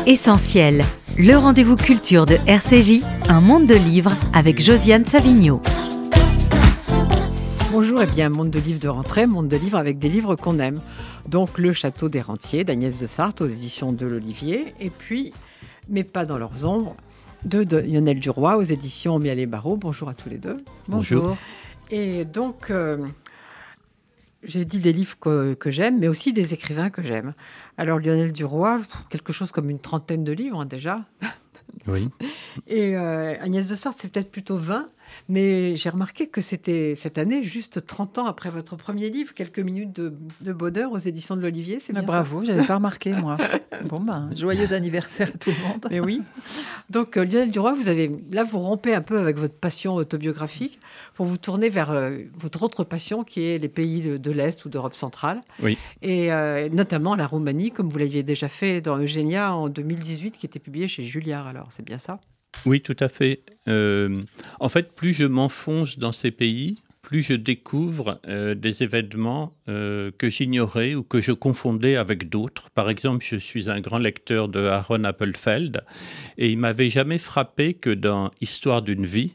Essentiel, le rendez-vous culture de RCJ, un monde de livres avec Josiane Savigno. Bonjour, et bien, monde de livres de rentrée, monde de livres avec des livres qu'on aime. Donc, Le Château des Rentiers d'Agnès de Sarthe aux éditions de l'Olivier. Et puis, Mais pas dans leurs ombres de Lionel Duroy aux éditions Miel et Barreau. Bonjour à tous les deux. Bonjour. Et donc, j'ai dit des livres que j'aime, mais aussi des écrivains que j'aime. Alors, Lionel Duroy, quelque chose comme une trentaine de livres déjà. Oui. Et Agnès de Sarthe, c'est peut-être plutôt 20. Mais j'ai remarqué que c'était cette année, juste 30 ans après votre premier livre, Quelques minutes de bonheur aux éditions de l'Olivier. C'est bien bravo, je n'avais pas remarqué, moi. Bon, joyeux anniversaire à tout le monde. Mais oui. Donc, Lionel Duroy, vous rompez un peu avec votre passion autobiographique pour vous tourner vers votre autre passion qui est les pays de l'Est ou d'Europe centrale. Oui. Et notamment la Roumanie, comme vous l'aviez déjà fait dans Eugénia en 2018, qui était publié chez Julliard. Alors, c'est bien ça ? Oui, tout à fait. En fait, plus je m'enfonce dans ces pays, plus je découvre des événements que j'ignorais ou que je confondais avec d'autres. Par exemple, je suis un grand lecteur de Aaron Appelfeld et il m'avait jamais frappé que dans Histoire d'une vie,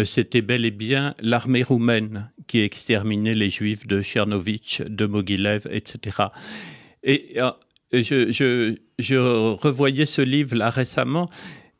c'était bel et bien l'armée roumaine qui exterminait les Juifs de Tchernovitch, de Mogilev, etc. Et je revoyais ce livre-là récemment.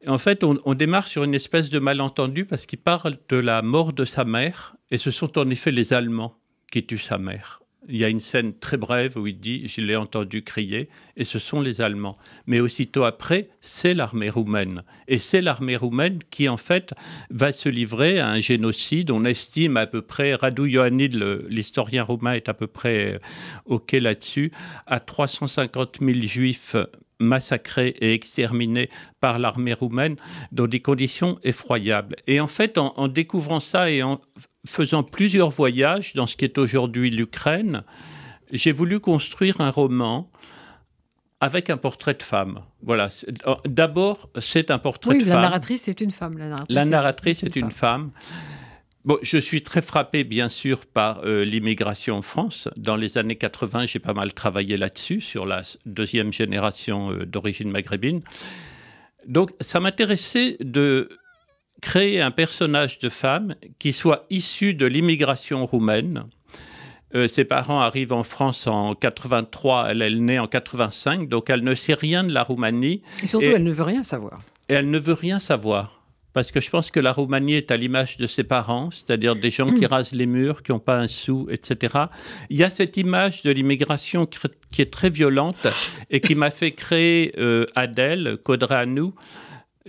En fait, on démarre sur une espèce de malentendu parce qu'il parle de la mort de sa mère et ce sont en effet les Allemands qui tuent sa mère. Il y a une scène très brève où il dit « je l'ai entendu crier » et ce sont les Allemands. Mais aussitôt après, c'est l'armée roumaine. Et c'est l'armée roumaine qui, en fait, va se livrer à un génocide. On estime à peu près, Radu Ioannid, l'historien roumain, est à peu près OK là-dessus, à 350 000 Juifs massacrés et exterminés par l'armée roumaine dans des conditions effroyables. Et en fait, en découvrant ça et en faisant plusieurs voyages dans ce qui est aujourd'hui l'Ukraine, j'ai voulu construire un roman avec un portrait de femme. Voilà. D'abord, c'est un portrait de femme. Oui, la narratrice est une femme. La narratrice est une femme. Bon, je suis très frappé, bien sûr, par l'immigration en France. Dans les années 80, j'ai pas mal travaillé là-dessus, sur la deuxième génération d'origine maghrébine. Donc, ça m'intéressait de créer un personnage de femme qui soit issu de l'immigration roumaine. Ses parents arrivent en France en 83, elle est née en 85, donc elle ne sait rien de la Roumanie. Et surtout, elle ne veut rien savoir. Et elle ne veut rien savoir. Parce que je pense que la Roumanie est à l'image de ses parents, c'est-à-dire des gens qui rasent les murs, qui n'ont pas un sou, etc. Il y a cette image de l'immigration qui est très violente et qui m'a fait créer Adèle Codreanu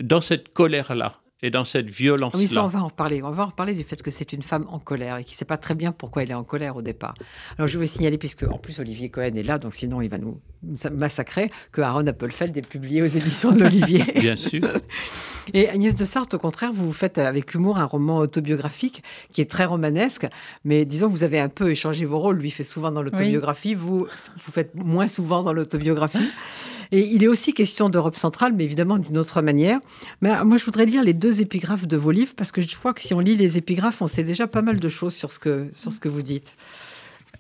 dans cette colère-là et dans cette violence-là. Oui, ça, on va en reparler. On va en reparler du fait que c'est une femme en colère et qui ne sait pas très bien pourquoi elle est en colère au départ. Alors, je vais signaler, puisque en plus Olivier Cohen est là, donc sinon il va nous massacrer, que Aaron Appelfeld est publié aux éditions de l'Olivier. Bien sûr. Et Agnès de Sarthe, au contraire, vous faites avec humour un roman autobiographique qui est très romanesque, mais disons que vous avez un peu échangé vos rôles. Lui fait souvent dans l'autobiographie, vous faites moins souvent dans l'autobiographie. Et il est aussi question d'Europe centrale, mais évidemment d'une autre manière. Mais moi, je voudrais lire les 2 épigraphes de vos livres, parce que je crois que si on lit les épigraphes, on sait déjà pas mal de choses sur ce que vous dites.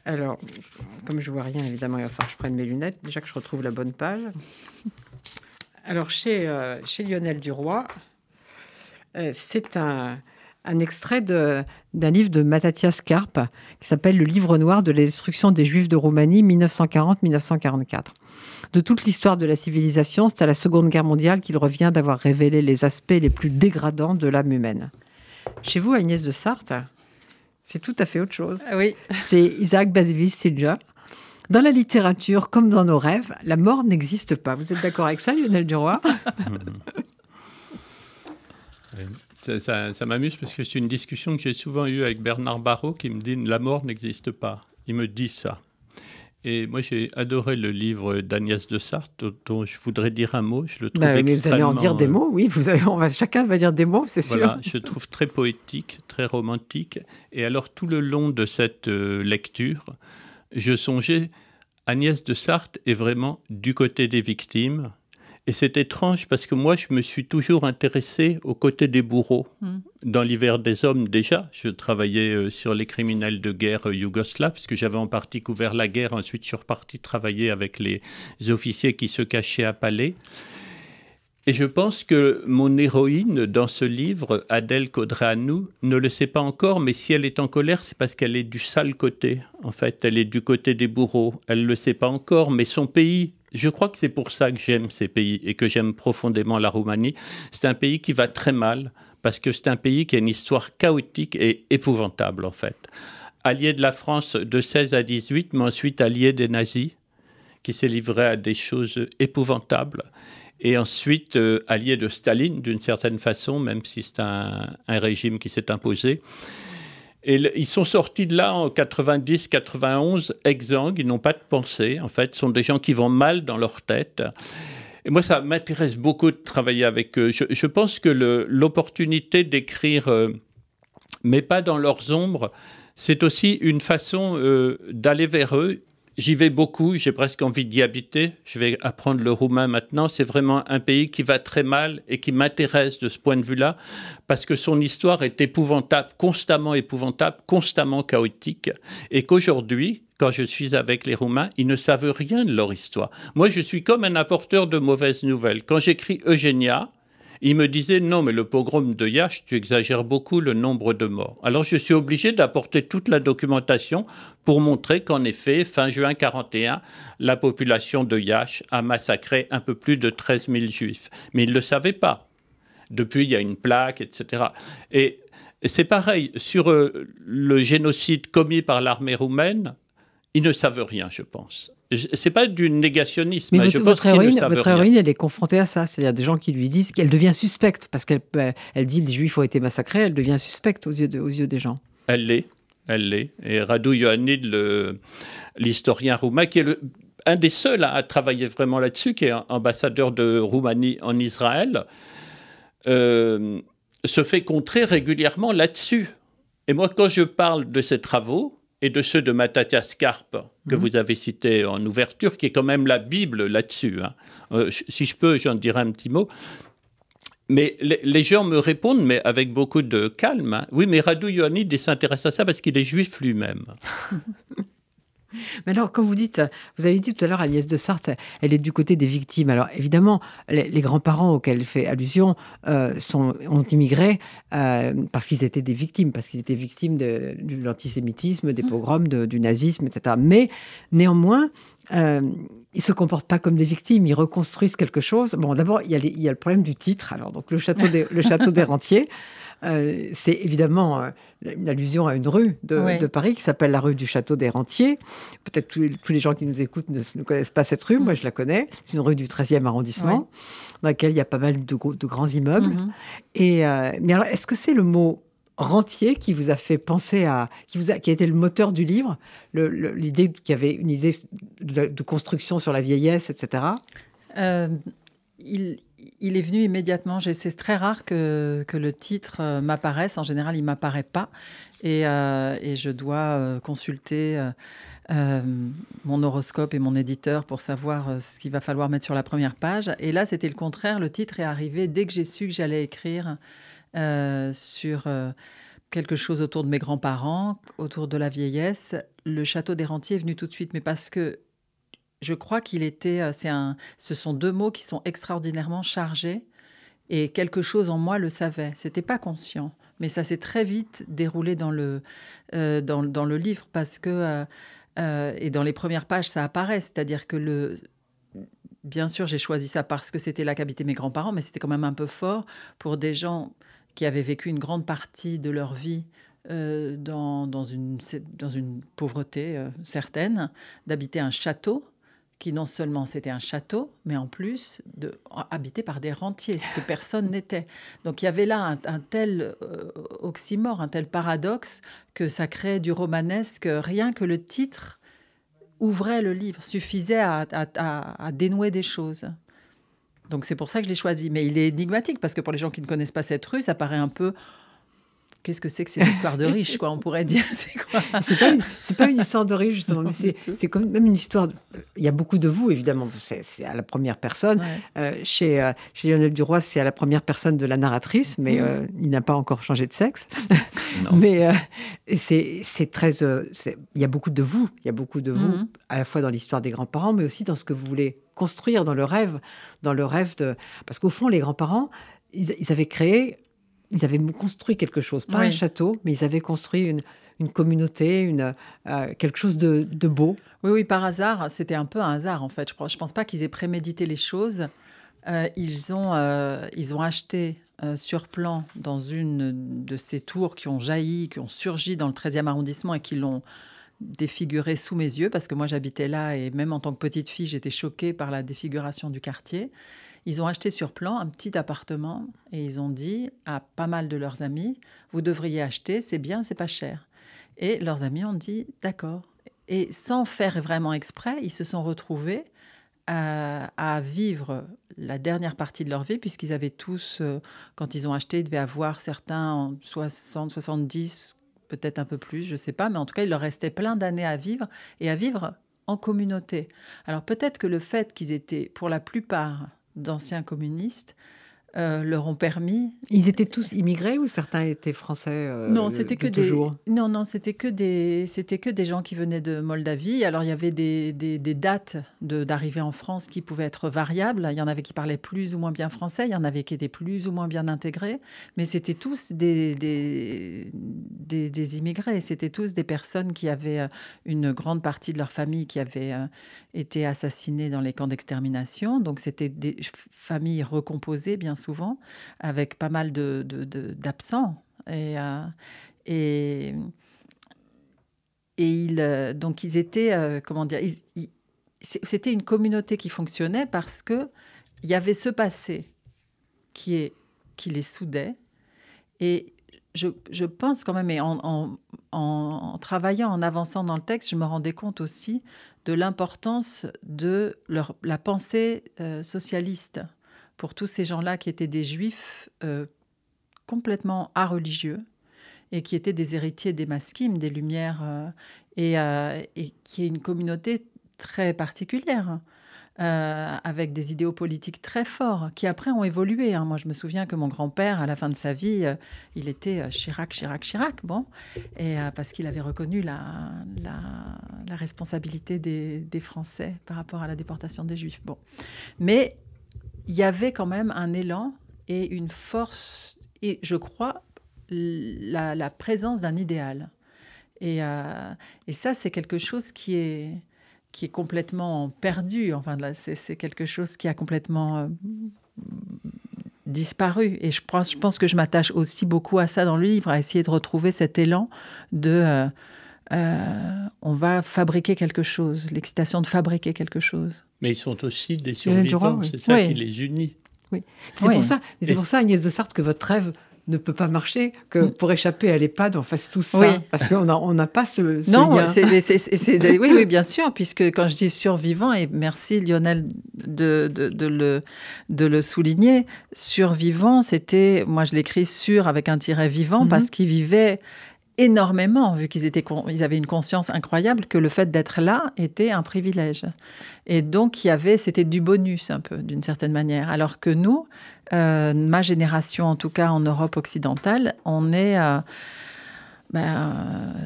Alors, comme je vois rien, évidemment, il va falloir que je prenne mes lunettes, déjà que je retrouve la bonne page. Alors, chez Lionel Duroy, c'est un extrait d'un livre de Mattathias Karp qui s'appelle « Le livre noir de la destruction des Juifs de Roumanie, 1940-1944 ». De toute l'histoire de la civilisation, c'est à la Seconde Guerre mondiale qu'il revient d'avoir révélé les aspects les plus dégradants de l'âme humaine. Chez vous, Agnès de Sarthe, c'est tout à fait autre chose. Oui. C'est Isaac Bashevis-Singer. Dans la littérature, comme dans nos rêves, la mort n'existe pas. Vous êtes d'accord avec ça, Lionel Duroy ? Ça m'amuse parce que c'est une discussion que j'ai souvent eue avec Bernard Barrault qui me dit « la mort n'existe pas ». Il me dit ça. Et moi, j'ai adoré le livre d'Agnès de Sarthe, dont je voudrais dire un mot. Je le trouve extrêmement... Vous allez en dire des mots, oui. Chacun va dire des mots, c'est sûr. Voilà, je le trouve très poétique, très romantique. Et alors, tout le long de cette lecture, je songeais, Agnès de Sarthe est vraiment du côté des victimes. Et c'est étrange parce que moi, je me suis toujours intéressé aux côtés des bourreaux. Dans l'hiver des hommes, déjà, je travaillais sur les criminels de guerre yougoslaves, parce que j'avais en partie couvert la guerre. Ensuite, je suis reparti travailler avec les officiers qui se cachaient à Palais. Et je pense que mon héroïne dans ce livre, Adèle Codreanu, ne le sait pas encore, mais si elle est en colère, c'est parce qu'elle est du sale côté. En fait, elle est du côté des bourreaux. Elle ne le sait pas encore, mais son pays, je crois que c'est pour ça que j'aime ces pays et que j'aime profondément la Roumanie. C'est un pays qui va très mal, parce que c'est un pays qui a une histoire chaotique et épouvantable, en fait. Allié de la France de 16 à 18, mais ensuite allié des nazis, qui s'est livré à des choses épouvantables. Et ensuite, allié de Staline, d'une certaine façon, même si c'est un régime qui s'est imposé. Et ils sont sortis de là en 90-91, exsangues, ils n'ont pas de pensée, en fait. Ce sont des gens qui vont mal dans leur tête. Et moi, ça m'intéresse beaucoup de travailler avec eux. Je pense que l'opportunité d'écrire, mais pas dans leurs ombres, c'est aussi une façon d'aller vers eux. J'y vais beaucoup, j'ai presque envie d'y habiter. Je vais apprendre le roumain maintenant. C'est vraiment un pays qui va très mal et qui m'intéresse de ce point de vue-là, parce que son histoire est épouvantable, constamment chaotique. Et qu'aujourd'hui, quand je suis avec les Roumains, ils ne savent rien de leur histoire. Moi, je suis comme un apporteur de mauvaises nouvelles. Quand j'écris Eugénia, il me disait « Non, mais le pogrom de Iași, tu exagères beaucoup le nombre de morts. » Alors, je suis obligé d'apporter toute la documentation pour montrer qu'en effet, fin juin 1941, la population de Iași a massacré un peu plus de 13 000 Juifs. Mais ils ne le savaient pas. Depuis, il y a une plaque, etc. Et c'est pareil, sur le génocide commis par l'armée roumaine, ils ne savent rien, je pense. C'est pas du négationnisme. Mais je pense qu'ils ne savent votre rien. héroïne, elle est confrontée à ça. C'est-à-dire des gens qui lui disent qu'elle devient suspecte parce qu'elle dit les Juifs ont été massacrés. Elle devient suspecte aux yeux des gens. Elle l'est. Et Radu Ioannid, l'historien roumain, qui est un des seuls à travailler vraiment là-dessus, qui est ambassadeur de Roumanie en Israël, se fait contrer régulièrement là-dessus. Et moi, quand je parle de ces travaux, et de ceux de Matatias Karp, que vous avez cité en ouverture, qui est quand même la Bible là-dessus. Hein. Si je peux, j'en dirai un petit mot. Mais les gens me répondent, mais avec beaucoup de calme, hein. Oui, mais Radu Ioannid s'intéresse à ça parce qu'il est juif lui-même. Mais alors, quand vous avez dit tout à l'heure, Agnès de Sarthe, elle est du côté des victimes. Alors, évidemment, les grands-parents auxquels elle fait allusion ont immigré parce qu'ils étaient des victimes, de l'antisémitisme, des pogroms, du nazisme, etc. Mais, néanmoins, ils ne se comportent pas comme des victimes, ils reconstruisent quelque chose. Bon, d'abord, il y a le problème du titre. Alors, donc, le château des Rentiers, c'est évidemment une allusion à une rue de Paris qui s'appelle la rue du Château des Rentiers. Peut-être tous les gens qui nous écoutent ne connaissent pas cette rue. Moi, je la connais. C'est une rue du 13e arrondissement dans laquelle il y a pas mal de grands immeubles. Mais alors, est-ce que c'est le mot rentier qui vous a fait penser qui a été le moteur du livre, l'idée qu'il y avait une idée de construction sur la vieillesse, etc. Il est venu immédiatement. C'est très rare que le titre m'apparaisse. En général, il ne m'apparaît pas. Et je dois consulter mon horoscope et mon éditeur pour savoir ce qu'il va falloir mettre sur la première page. Et là, c'était le contraire. Le titre est arrivé dès que j'ai su que j'allais écrire sur quelque chose autour de mes grands-parents, autour de la vieillesse. Le Château des Rentiers est venu tout de suite, mais parce que je crois ce sont deux mots qui sont extraordinairement chargés et quelque chose en moi le savait. C'était pas conscient, mais ça s'est très vite déroulé dans le livre parce que et dans les premières pages ça apparaît, c'est-à-dire que bien sûr j'ai choisi ça parce que c'était là qu'habitaient mes grands-parents, mais c'était quand même un peu fort pour des gens qui avaient vécu une grande partie de leur vie dans une pauvreté certaine, d'habiter un château qui non seulement c'était un château, mais en plus habité par des rentiers, ce que personne n'était. Donc il y avait là un tel oxymore, un tel paradoxe, que ça créait du romanesque. Rien que le titre ouvrait le livre, suffisait à dénouer des choses. Donc c'est pour ça que je l'ai choisi. Mais il est énigmatique, parce que pour les gens qui ne connaissent pas cette rue, ça paraît un peu qu'est-ce que c'est que ces histoires de riches, quoi, on pourrait dire. C'est quoi? C'est pas une histoire de riche, justement, mais c'est quand même une histoire... Il y a beaucoup de vous, évidemment, c'est à la première personne. Ouais. Chez Lionel Duroy, c'est à la première personne de la narratrice, mais il n'a pas encore changé de sexe. Mais c'est très... il y a beaucoup de vous, à la fois dans l'histoire des grands-parents, mais aussi dans ce que vous voulez construire, dans le rêve de... Parce qu'au fond, les grands-parents, ils avaient construit quelque chose, pas un château, mais ils avaient construit une communauté, quelque chose de beau. Oui, par hasard. C'était un peu un hasard, en fait. Je ne pense pas qu'ils aient prémédité les choses. Ils ont acheté sur plan dans une de ces tours qui ont jailli, qui ont surgi dans le 13e arrondissement et qui l'ont défiguré sous mes yeux, parce que moi, j'habitais là et même en tant que petite fille, j'étais choquée par la défiguration du quartier. Ils ont acheté sur plan un petit appartement et ils ont dit à pas mal de leurs amis, vous devriez acheter, c'est bien, c'est pas cher. Et leurs amis ont dit d'accord. Et sans faire vraiment exprès, ils se sont retrouvés à vivre la dernière partie de leur vie, puisqu'ils avaient tous, quand ils ont acheté, ils devaient avoir certains 60, 70, peut-être un peu plus, je sais pas, mais en tout cas, il leur restait plein d'années à vivre et à vivre en communauté. Alors peut-être que le fait qu'ils étaient, pour la plupart, d'anciens communistes leur ont permis... Ils étaient tous immigrés ou certains étaient français Non, c'était que toujours c'était que des gens qui venaient de Moldavie. Alors, il y avait des dates d'arrivée en France qui pouvaient être variables. Il y en avait qui parlaient plus ou moins bien français, il y en avait qui étaient plus ou moins bien intégrés, mais c'était tous des immigrés. C'était tous des personnes qui avaient une grande partie de leur famille qui avait été assassinée dans les camps d'extermination. Donc, c'était des familles recomposées, bien souvent, avec pas mal d'absents. Donc ils étaient, c'était une communauté qui fonctionnait parce que il y avait ce passé qui les soudait. Et je pense quand même, et en travaillant, en avançant dans le texte, je me rendais compte aussi de l'importance de la pensée socialiste pour tous ces gens-là qui étaient des juifs complètement areligieux et qui étaient des héritiers des Maskims, des Lumières, et qui est une communauté très particulière, avec des idéaux politiques très forts, qui après ont évolué. Moi, je me souviens que mon grand-père, à la fin de sa vie, il était Chirac, bon, et parce qu'il avait reconnu la responsabilité des Français par rapport à la déportation des Juifs. Bon. Mais il y avait quand même un élan et une force, et je crois, la présence d'un idéal. Et ça, c'est quelque chose qui est complètement perdu. Enfin, là, c'est quelque chose qui a complètement disparu. Et je pense que je m'attache aussi beaucoup à ça dans le livre, à essayer de retrouver cet élan de... on va fabriquer quelque chose, l'excitation de fabriquer quelque chose. Mais ils sont aussi des survivants, c'est ça qui les unit. Oui. C'est pour ça, Agnès de Sarthe, que votre rêve ne peut pas marcher, que pour échapper à l'EHPAD, on fasse tout ça, parce qu'on n'a pas ce lien. Oui, bien sûr, puisque quand je dis survivant, et merci Lionel de le souligner, survivant, c'était, moi je l'écris sur avec un tiret vivant, parce qu'ils vivaient énormément, vu ils avaient une conscience incroyable que le fait d'être là était un privilège. Et donc, c'était du bonus, un peu, d'une certaine manière. Alors que nous, ma génération, en tout cas en Europe occidentale, on est...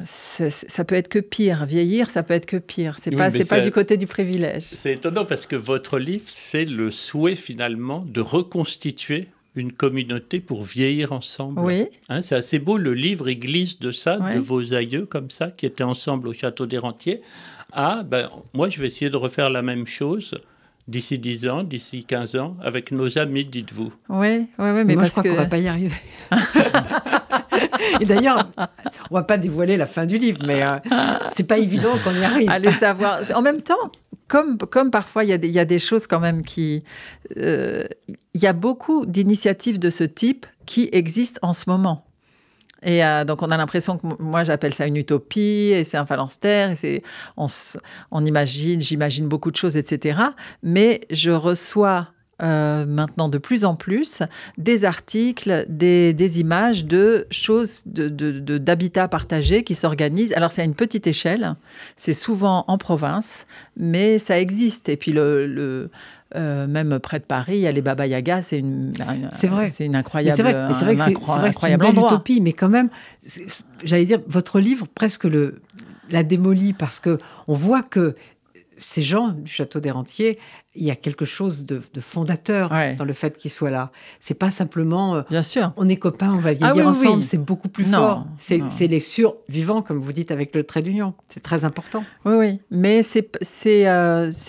ça peut être que pire. Vieillir, ça peut être que pire. C'est pas du côté du privilège. C'est étonnant parce que votre livre, c'est le souhait, finalement, de reconstituer une communauté pour vieillir ensemble. Oui. C'est assez beau, le livre, il glisse de ça, de vos aïeux comme ça, qui étaient ensemble au château des Rentiers. Moi, je vais essayer de refaire la même chose d'ici 10 ans, d'ici 15 ans, avec nos amis, dites-vous. Oui, mais moi, je crois qu'on ne va pas y arriver. Et d'ailleurs, on ne va pas dévoiler la fin du livre, mais c'est pas évident qu'on y arrive. Allez savoir. En même temps, comme parfois, il y a des choses quand même qui... Il y a beaucoup d'initiatives de ce type qui existent en ce moment. Et donc, on a l'impression que... Moi, j'appelle ça une utopie, et c'est un phalanstère, et j'imagine beaucoup de choses, etc. Mais je reçois maintenant de plus en plus, des articles, des images de choses, d'habitats partagés qui s'organisent. Alors, c'est à une petite échelle, c'est souvent en province, mais ça existe. Et puis, même près de Paris, il y a les Baba Yaga, c'est une incroyable, c'est vrai que c'est une belle utopie, mais quand même, j'allais dire, votre livre presque la démolit, parce qu'on voit que ces gens du Château des Rentiers, il y a quelque chose de fondateur dans le fait qu'ils soient là. C'est pas simplement bien sûr, on est copains, on va vieillir ensemble. C'est beaucoup plus fort. C'est les survivants, comme vous dites, avec le trait d'union. C'est très important. Oui. Mais c'est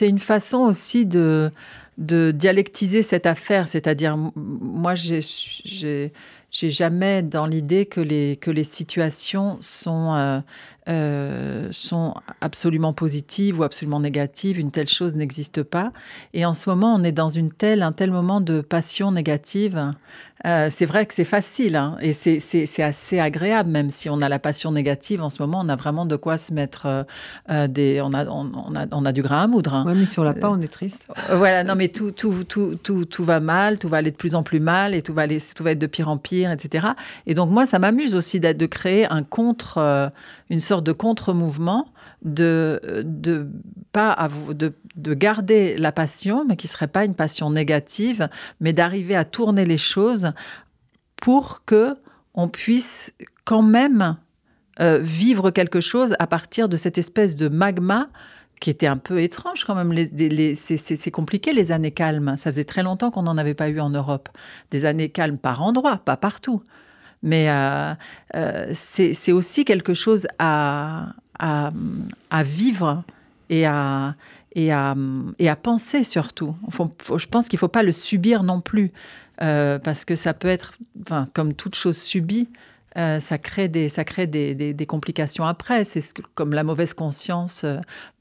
une façon aussi de dialectiser cette affaire. C'est-à-dire, moi, j'ai jamais dans l'idée que les situations sont absolument positives ou absolument négatives. Une telle chose n'existe pas. Et en ce moment, on est dans un tel moment de passion négative. C'est vrai que c'est facile, hein, et c'est assez agréable, même si on a la passion négative. En ce moment, on a vraiment de quoi se mettre on a du grain à moudre. Hein. Oui, mais si on l'a pas, on est triste. Voilà, non, mais tout va mal, tout va aller de plus en plus mal, et tout va être de pire en pire, etc. Et donc, moi, ça m'amuse aussi de créer une sorte de contre-mouvement, de garder la passion, mais qui ne serait pas une passion négative, mais d'arriver à tourner les choses pour qu'on puisse quand même vivre quelque chose à partir de cette espèce de magma qui était un peu étrange quand même. C'est compliqué, les années calmes. Ça faisait très longtemps qu'on n'en avait pas eu en Europe. Des années calmes par endroit, pas partout. Mais c'est aussi quelque chose à vivre et à penser surtout. Je pense qu'il ne faut pas le subir non plus, parce que ça peut être, comme toute chose subie, ça crée des complications après. C'est comme la mauvaise conscience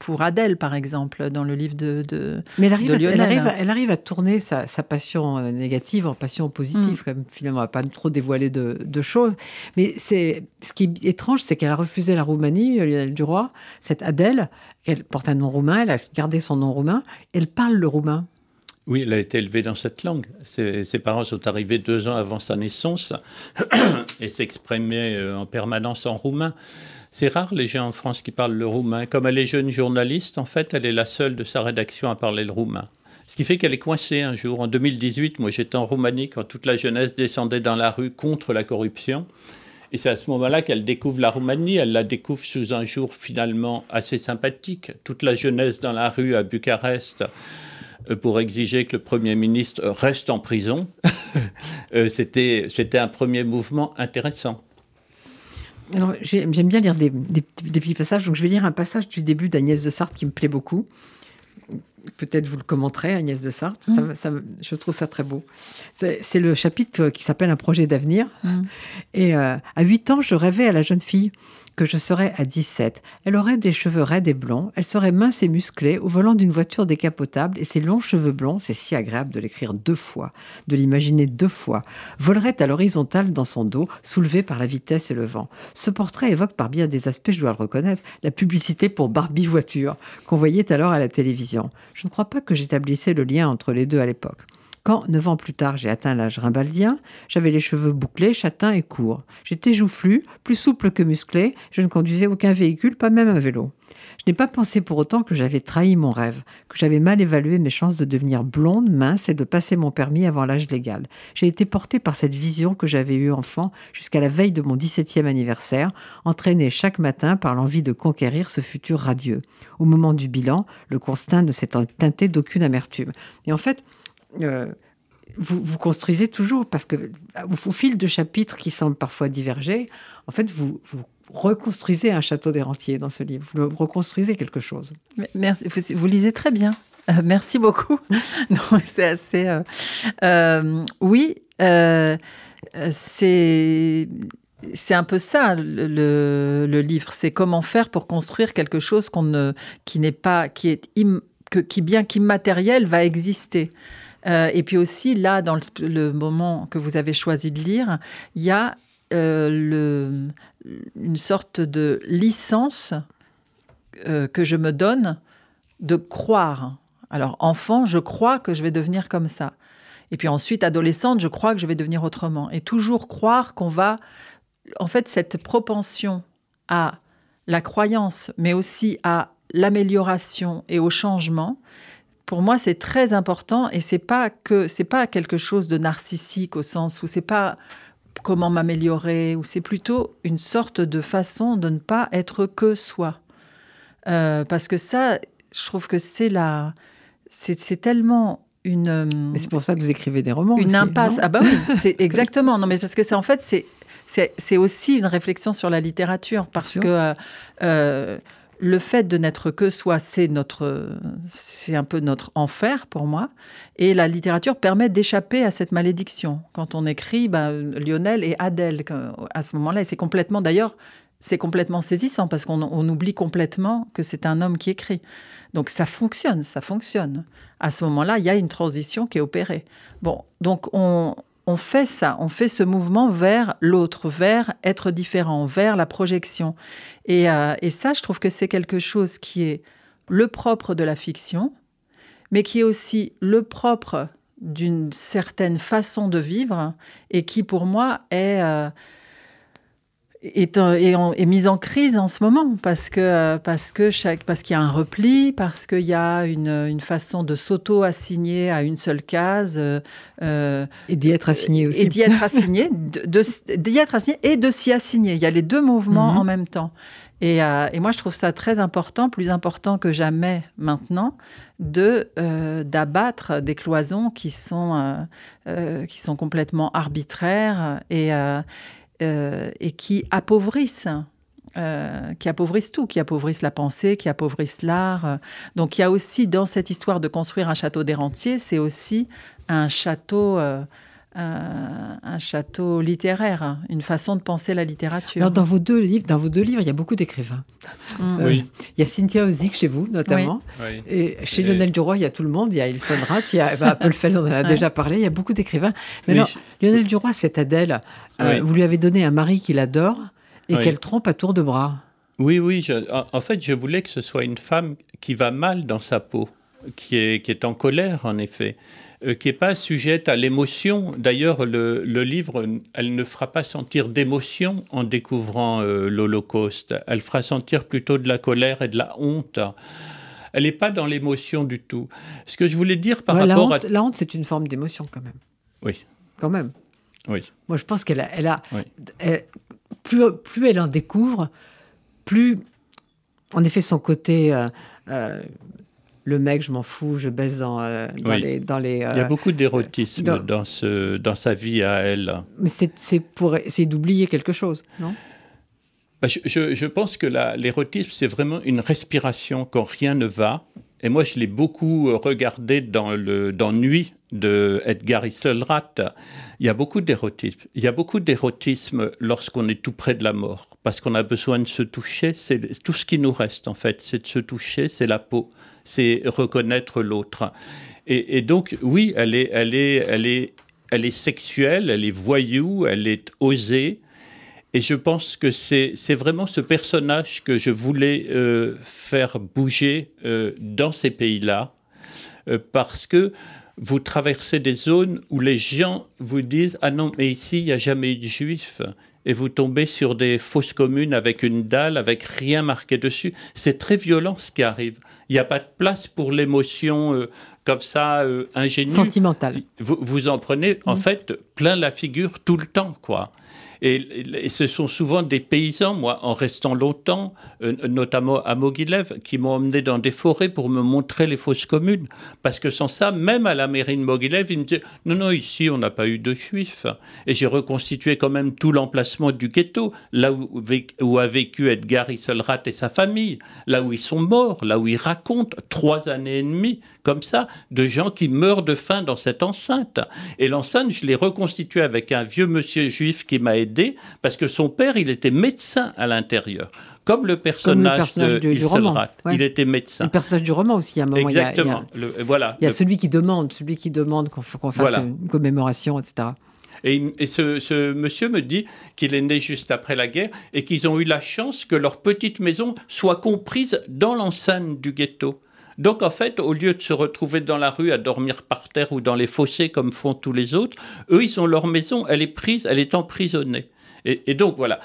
pour Adèle, par exemple, dans le livre de Mais Lionel. elle arrive à tourner sa passion négative en passion positive, comme finalement, elle va pas trop dévoiler de choses. Mais ce qui est étrange, c'est qu'elle a refusé la Roumanie, Lionel Duroy, cette Adèle, elle porte un nom roumain, elle a gardé son nom roumain, elle parle le roumain. Oui, elle a été élevée dans cette langue. Ses parents sont arrivés 2 ans avant sa naissance et s'exprimaient en permanence en roumain. C'est rare les gens en France qui parlent le roumain. Comme elle est jeune journaliste, en fait, elle est la seule de sa rédaction à parler le roumain. Ce qui fait qu'elle est coincée un jour. En 2018, moi j'étais en Roumanie quand toute la jeunesse descendait dans la rue contre la corruption. Et c'est à ce moment-là qu'elle découvre la Roumanie. Elle la découvre sous un jour finalement assez sympathique. Toute la jeunesse dans la rue à Bucarest pour exiger que le Premier ministre reste en prison. C'était un premier mouvement intéressant. Alors, j'aime bien lire des petits passages. Donc, je vais lire un passage du début d'Agnès de Sarthe qui me plaît beaucoup. Peut-être vous le commenterez, Agnès de Sarthe. Je trouve ça très beau. C'est le chapitre qui s'appelle « Un projet d'avenir ». Et à 8 ans, je rêvais à la jeune fille que je serais à 17. Elle aurait des cheveux raides et blonds, elle serait mince et musclée au volant d'une voiture décapotable, et ses longs cheveux blonds, c'est si agréable de l'écrire 2 fois, de l'imaginer 2 fois, voleraient à l'horizontale dans son dos, soulevés par la vitesse et le vent. Ce portrait évoque par bien des aspects, je dois le reconnaître, la publicité pour Barbie voiture, qu'on voyait alors à la télévision. Je ne crois pas que j'établissais le lien entre les deux à l'époque. Quand, 9 ans plus tard, j'ai atteint l'âge rimbaldien, j'avais les cheveux bouclés, châtains et courts. J'étais joufflu, plus souple que musclé, je ne conduisais aucun véhicule, pas même un vélo. Je n'ai pas pensé pour autant que j'avais trahi mon rêve, que j'avais mal évalué mes chances de devenir blonde, mince et de passer mon permis avant l'âge légal. J'ai été portée par cette vision que j'avais eue enfant jusqu'à la veille de mon 17e anniversaire, entraînée chaque matin par l'envie de conquérir ce futur radieux. Au moment du bilan, le constat ne s'est teinté d'aucune amertume. Et en fait, vous construisez toujours, parce que au fil de chapitres qui semblent parfois diverger, en fait, vous reconstruisez un château des Rentiers dans ce livre. Vous reconstruisez quelque chose. Merci. Vous lisez très bien. Merci beaucoup. Non, c'est assez... oui, c'est un peu ça, le livre. C'est comment faire pour construire quelque chose qui bien qu'immatériel va exister. Et puis aussi, là, dans le moment que vous avez choisi de lire, il y a une sorte de licence que je me donne de croire Alors, enfant, je crois que je vais devenir comme ça. Et puis ensuite, adolescente, je crois que je vais devenir autrement. Et toujours croire qu'on va... En fait, cette propension à la croyance, mais aussi à l'amélioration et au changement, pour moi, c'est très important. Et c'est pas quelque chose de narcissique au sens où c'est pas comment m'améliorer, ou c'est plutôt une sorte de façon de ne pas être que soi. Parce que ça, je trouve que c'est tellement une... Mais c'est pour ça que vous écrivez des romans une aussi, impasse. non? Ah bah oui, c'est exactement. Non, mais parce que c'est en fait, c'est aussi une réflexion sur la littérature, parce que le fait de n'être que soi, c'est un peu notre enfer pour moi. Et la littérature permet d'échapper à cette malédiction. Quand on écrit Lionel et Adèle, à ce moment-là, et c'est complètement saisissant, parce qu'on oublie complètement que c'est un homme qui écrit. Donc ça fonctionne. À ce moment-là, il y a une transition qui est opérée. Bon, donc on fait ça, on fait ce mouvement vers l'autre, vers être différent, vers la projection. Et ça, je trouve que c'est quelque chose qui est le propre de la fiction, mais qui est aussi le propre d'une certaine façon de vivre, et qui, pour moi, est mise en crise en ce moment, parce qu'il y a un repli, parce qu'il y a une façon de s'auto-assigner à une seule case. Et d'y être assigné aussi. Et d'y être assigné, d'y être assigné et de s'y assigner. Il y a les deux mouvements en même temps. Et moi, je trouve ça très important, plus important que jamais maintenant, d'abattre des cloisons qui sont complètement arbitraires et qui appauvrissent tout, qui appauvrissent la pensée, qui appauvrissent l'art. Donc il y a aussi, dans cette histoire de construire un château des rentiers, c'est aussi un château littéraire, une façon de penser la littérature. Alors dans vos deux livres, il y a beaucoup d'écrivains. Oui. Il y a Cynthia Ozick chez vous, notamment. Oui. Et chez Lionel Duroy, il y a tout le monde. Il y a Ilse Rath, il y a Appelfeld, on en a déjà parlé. Il y a beaucoup d'écrivains. Mais alors, Lionel Duroy, cette Adèle, vous lui avez donné un mari qu'il adore et qu'elle trompe à tour de bras. Oui. En fait, je voulais que ce soit une femme qui va mal dans sa peau, qui est en colère, en effet, qui n'est pas sujette à l'émotion. D'ailleurs, le livre, elle ne fera pas sentir d'émotion en découvrant l'Holocauste. Elle fera sentir plutôt de la colère et de la honte. Elle n'est pas dans l'émotion du tout. Ce que je voulais dire par rapport à... La honte, c'est une forme d'émotion, quand même. Oui. Quand même. Oui. Moi, je pense plus elle en découvre, plus, en effet, son côté... le mec, je m'en fous, je baise dans les... Il y a beaucoup d'érotisme dans sa vie à elle. Mais c'est d'oublier quelque chose, non ? Je pense que l'érotisme, c'est vraiment une respiration quand rien ne va. Et moi, je l'ai beaucoup regardé dans Nuit de Edgar Isselrath. Il y a beaucoup d'érotisme. Il y a beaucoup d'érotisme lorsqu'on est tout près de la mort, parce qu'on a besoin de se toucher. C'est tout ce qui nous reste, en fait. C'est de se toucher, c'est la peau, c'est reconnaître l'autre. Et donc, oui, elle est sexuelle, elle est voyou, elle est osée. Et je pense que c'est vraiment ce personnage que je voulais faire bouger dans ces pays-là, parce que vous traversez des zones où les gens vous disent « Ah non, mais ici, il n'y a jamais eu de juifs ». Et vous tombez sur des fosses communes avec une dalle, avec rien marqué dessus. C'est très violent ce qui arrive. Il n'y a pas de place pour l'émotion comme ça, ingénue. Sentimentale. Vous en prenez, en fait, plein la figure tout le temps, quoi. Et ce sont souvent des paysans, moi, en restant longtemps, notamment à Mogilev, qui m'ont emmené dans des forêts pour me montrer les fosses communes. Parce que sans ça, même à la mairie de Mogilev, ils me disaient « Non, ici, on n'a pas eu de juifs ». Et j'ai reconstitué quand même tout l'emplacement du ghetto, là où a vécu Edgar Isselrath et sa famille, là où ils sont morts, là où ils racontent 3 années et demie, comme ça, de gens qui meurent de faim dans cette enceinte. Et l'enceinte, je l'ai reconstituée avec un vieux monsieur juif qui m'a aidé, parce que son père, il était médecin à l'intérieur. Comme le personnage du roman. Ouais. Il était médecin. Le personnage du roman aussi, à un moment. Exactement. Il y a celui qui demande qu'on fasse une commémoration, etc. Et ce monsieur me dit qu'il est né juste après la guerre et qu'ils ont eu la chance que leur petite maison soit comprise dans l'enceinte du ghetto. Donc, en fait, au lieu de se retrouver dans la rue à dormir par terre ou dans les fossés comme font tous les autres, eux, ils ont leur maison, elle est emprisonnée. Et donc, voilà.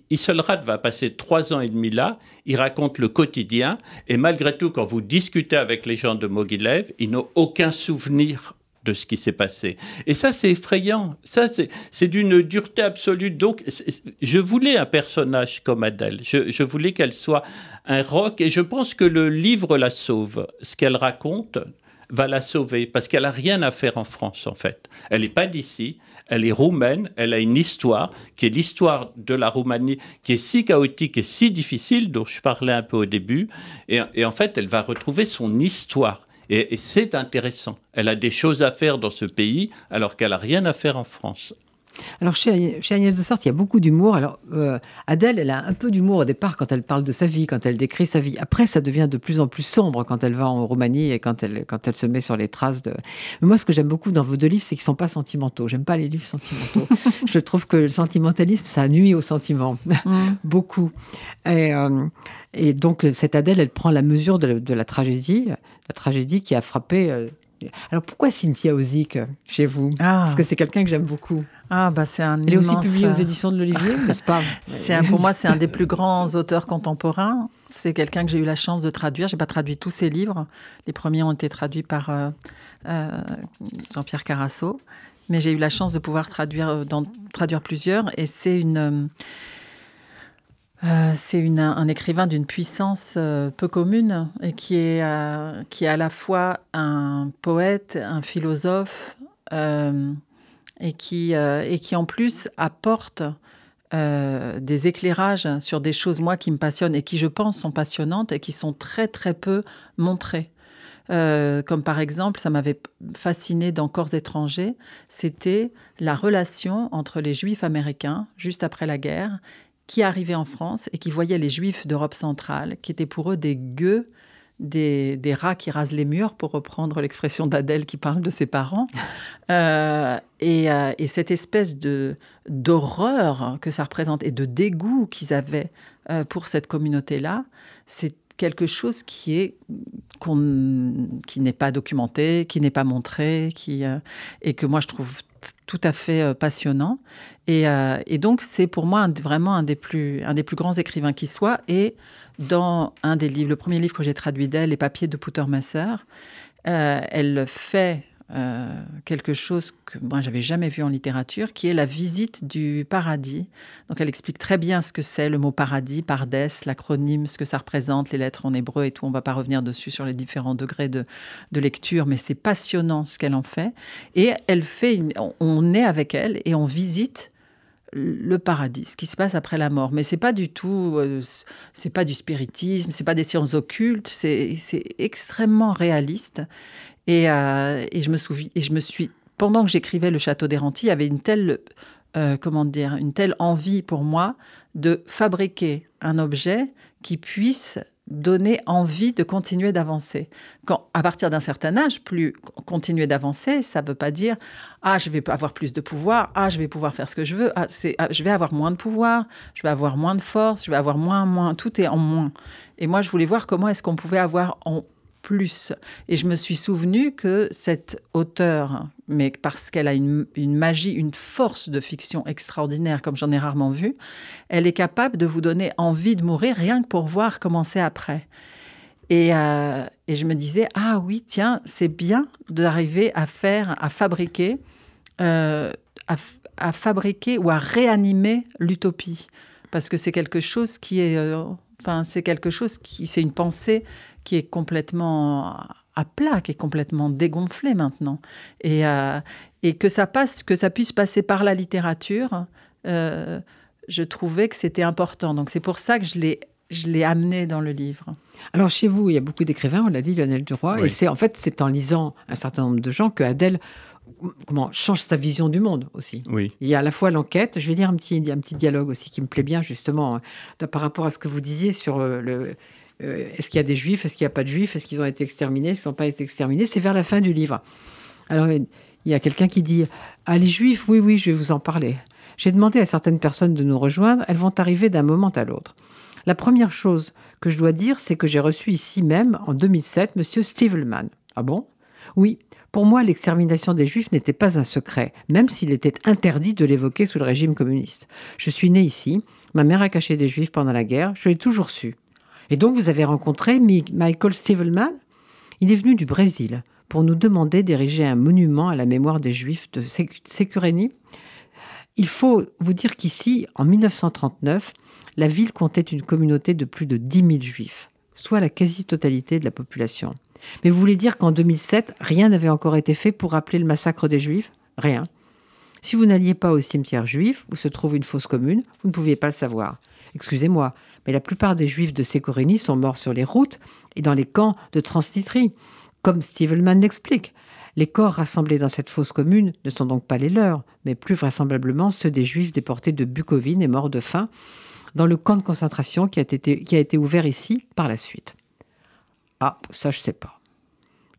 Isolrad va passer 3 ans et demi là, il raconte le quotidien, et malgré tout, quand vous discutez avec les gens de Mogilev, ils n'ont aucun souvenir de ce qui s'est passé. Et ça, c'est effrayant. Ça, c'est d'une dureté absolue. Donc, je voulais un personnage comme Adèle. Je voulais qu'elle soit un roc, et je pense que le livre la sauve. Ce qu'elle raconte va la sauver, parce qu'elle n'a rien à faire en France, en fait. Elle n'est pas d'ici, elle est roumaine, elle a une histoire, qui est l'histoire de la Roumanie, qui est si chaotique et si difficile, dont je parlais un peu au début, et en fait, elle va retrouver son histoire. Et c'est intéressant. Elle a des choses à faire dans ce pays, alors qu'elle n'a rien à faire en France. Alors, chez Agnès de Sarthe, il y a beaucoup d'humour. Alors, Adèle, elle a un peu d'humour au départ quand elle parle de sa vie, quand elle décrit sa vie. Après, ça devient de plus en plus sombre quand elle va en Roumanie et quand elle se met sur les traces de... Mais moi, ce que j'aime beaucoup dans vos 2 livres, c'est qu'ils ne sont pas sentimentaux. J'aime pas les livres sentimentaux. Je trouve que le sentimentalisme, ça nuit aux sentiments. Beaucoup. Et donc, cette Adèle, elle prend la mesure de la tragédie qui a frappé... Alors, pourquoi Cynthia Ozick chez vous ? Parce que c'est quelqu'un que j'aime beaucoup. C'est un Elle est aussi publiée aux éditions de l'Olivier, n'est-ce pas ? Pour moi, c'est un des plus grands auteurs contemporains. C'est quelqu'un que j'ai eu la chance de traduire. Je n'ai pas traduit tous ses livres. Les premiers ont été traduits par Jean-Pierre Carasso. Mais j'ai eu la chance de pouvoir traduire plusieurs. Et c'est un écrivain d'une puissance peu commune et qui est à la fois un poète, un philosophe et qui en plus apporte des éclairages sur des choses, moi, qui me passionnent et qui, je pense, sont passionnantes et qui sont très, très peu montrées. Comme par exemple, ça m'avait fasciné dans Corps étrangers, c'était la relation entre les Juifs américains, juste après la guerre, qui arrivaient en France et qui voyaient les Juifs d'Europe centrale, qui étaient pour eux des gueux, des rats qui rasent les murs, pour reprendre l'expression d'Adèle qui parle de ses parents. Et cette espèce d'horreur que ça représente et de dégoût qu'ils avaient pour cette communauté-là, c'est quelque chose qui n'est pas documenté, qui n'est pas montré, et que moi je trouve tout à fait passionnant. Et donc c'est pour moi vraiment un des plus grands écrivains qui soit. Et dans un des livres, le premier livre que j'ai traduit d'elle, Les papiers de Poutermasser, elle fait quelque chose que moi j'avais jamais vu en littérature, qui est la visite du paradis. Donc elle explique très bien ce que c'est le mot paradis, pardes, l'acronyme, ce que ça représente, les lettres en hébreu et tout. On va pas revenir dessus sur les différents degrés de lecture, mais c'est passionnant ce qu'elle en fait. Et elle fait, on est avec elle et on visite le paradis, ce qui se passe après la mort. Mais c'est pas du tout, c'est pas du spiritisme, c'est pas des sciences occultes, c'est extrêmement réaliste. Et je me suis, pendant que j'écrivais Le Château d'Hérenty, il y avait une telle envie pour moi de fabriquer un objet qui puisse donner envie de continuer d'avancer. À partir d'un certain âge, continuer d'avancer, ça ne veut pas dire « Ah, je vais avoir plus de pouvoir, je vais pouvoir faire ce que je veux, je vais avoir moins de pouvoir, je vais avoir moins de force, je vais avoir moins, tout est en moins. » Et moi, je voulais voir comment est-ce qu'on pouvait avoir en plus. Et je me suis souvenu que cette auteure, mais parce qu'elle a une magie, une force de fiction extraordinaire, comme j'en ai rarement vu, elle est capable de vous donner envie de mourir rien que pour voir comment c'est après. Et je me disais, ah oui, tiens, c'est bien d'arriver à fabriquer ou à réanimer l'utopie. Parce que c'est quelque chose qui est... c'est une pensée qui est complètement à plat, qui est complètement dégonflée maintenant. Et que ça puisse passer par la littérature, je trouvais que c'était important. Donc c'est pour ça que je l'ai amené dans le livre. Alors chez vous, il y a beaucoup d'écrivains, on l'a dit, Lionel Duroy, oui. Et c'est en lisant un certain nombre de gens que Adèle change sa vision du monde aussi. Oui. Il y a à la fois l'enquête, je vais lire un petit dialogue aussi qui me plaît bien justement, par rapport à ce que vous disiez sur est-ce qu'il y a des juifs, est-ce qu'il n'y a pas de juifs, est-ce qu'ils ont été exterminés, est-ce qu'ils n'ont pas été exterminés. C'est vers la fin du livre. Alors il y a quelqu'un qui dit « Ah, les juifs, oui, je vais vous en parler. J'ai demandé à certaines personnes de nous rejoindre, elles vont arriver d'un moment à l'autre. La première chose que je dois dire, c'est que j'ai reçu ici même, en 2007, M. Stivelman. Ah bon ? Oui, pour moi, l'extermination des Juifs n'était pas un secret, même s'il était interdit de l'évoquer sous le régime communiste. Je suis né ici, ma mère a caché des Juifs pendant la guerre, je l'ai toujours su. Et donc, vous avez rencontré Michael Stivelman ? Il est venu du Brésil pour nous demander d'ériger un monument à la mémoire des Juifs de Sécurénie. Il faut vous dire qu'ici, en 1939, la ville comptait une communauté de plus de 10 000 Juifs, soit la quasi-totalité de la population. Mais vous voulez dire qu'en 2007, rien n'avait encore été fait pour rappeler le massacre des Juifs ? Rien. Si vous n'alliez pas au cimetière juif, où se trouve une fosse commune, vous ne pouviez pas le savoir. Excusez-moi, mais la plupart des Juifs de Sécurénie sont morts sur les routes et dans les camps de Transnistrie, comme Stivelman l'explique. Les corps rassemblés dans cette fosse commune ne sont donc pas les leurs, mais plus vraisemblablement ceux des Juifs déportés de Bukovine et morts de faim dans le camp de concentration qui a été ouvert ici par la suite. Ah, ça je ne sais pas.